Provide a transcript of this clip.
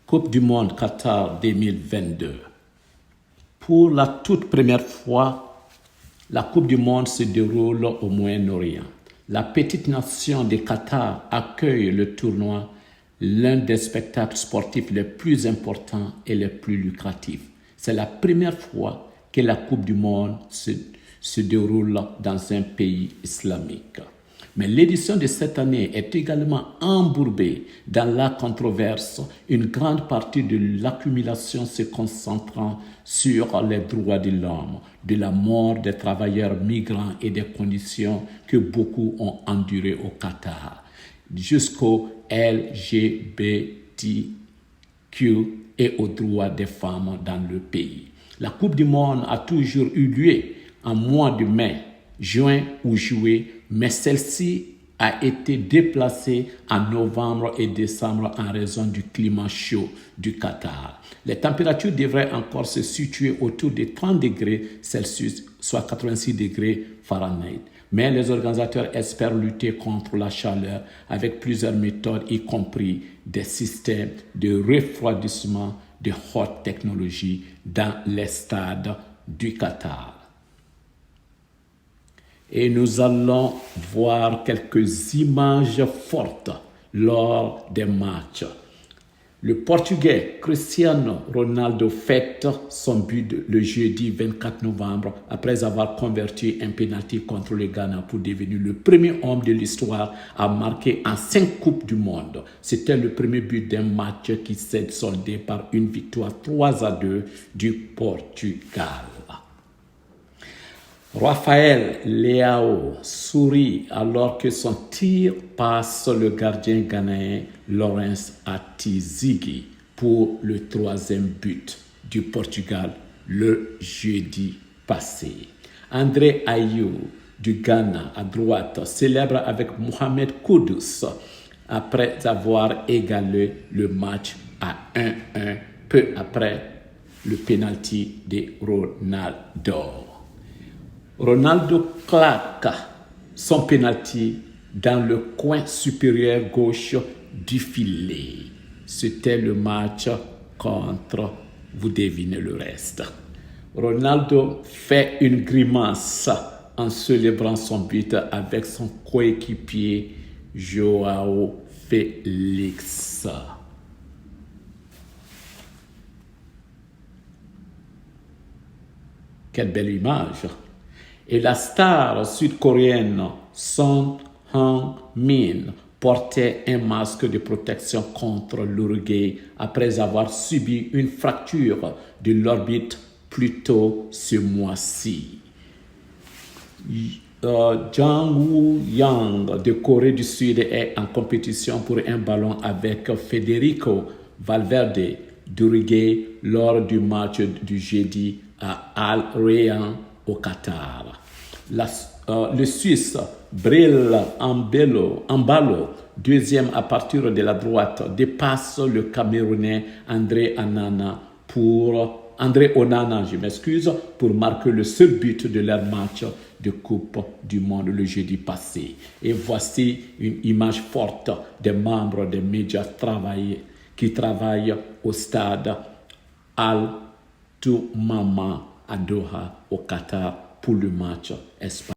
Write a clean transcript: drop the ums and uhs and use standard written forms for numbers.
Coupe du monde Qatar 2022. Pour la toute première fois, la Coupe du monde se déroule au Moyen-Orient. La petite nation du Qatar accueille le tournoi, l'un des spectacles sportifs les plus importants et les plus lucratifs. C'est la première fois que la Coupe du monde se déroule dans un pays islamique. Mais l'édition de cette année est également embourbée dans la controverse, une grande partie de l'accumulation se concentrant sur les droits de l'homme, de la mort des travailleurs migrants et des conditions que beaucoup ont endurées au Qatar, jusqu'au LGBTQ et aux droits des femmes dans le pays. La Coupe du monde a toujours eu lieu en mois de mai, juin ou juillet, mais celle-ci a été déplacée en novembre et décembre en raison du climat chaud du Qatar. Les températures devraient encore se situer autour de 30 degrés Celsius, soit 86 degrés Fahrenheit. Mais les organisateurs espèrent lutter contre la chaleur avec plusieurs méthodes, y compris des systèmes de refroidissement de haute technologie dans les stades du Qatar. Et nous allons voir quelques images fortes lors des matchs. Le Portugais Cristiano Ronaldo fête son but le jeudi 24 novembre après avoir converti un pénalty contre le Ghana pour devenir le premier homme de l'histoire à marquer en 5 Coupes du monde. C'était le premier but d'un match qui s'est soldé par une victoire 3-2 du Portugal. Rafael Leao sourit alors que son tir passe le gardien ghanéen Lawrence Atizigi pour le 3e but du Portugal le jeudi passé. André Ayew du Ghana à droite célèbre avec Mohamed Kudus après avoir égalé le match à 1-1 peu après le penalty de Ronaldo. Ronaldo claque son penalty dans le coin supérieur gauche du filet. C'était le match contre, vous devinez le reste. Ronaldo fait une grimace en célébrant son but avec son coéquipier Joao Félix. Quelle belle image! Et la star sud-coréenne Son Heung-min portait un masque de protection contre l'Uruguay après avoir subi une fracture de l'orbite plus tôt ce mois-ci. Jang Woo-yang de Corée du Sud est en compétition pour un ballon avec Federico Valverde d'Uruguay lors du match du jeudi à Al Rayyan au Qatar. Le Suisse Bril Embalo, deuxième à partir de la droite, dépasse le Camerounais André Onana pour marquer le seul but de leur match de Coupe du Monde le jeudi passé. Et voici une image forte des membres des médias qui travaillent au stade Al Toumama à Doha, au Qatar, pour le match Espagne.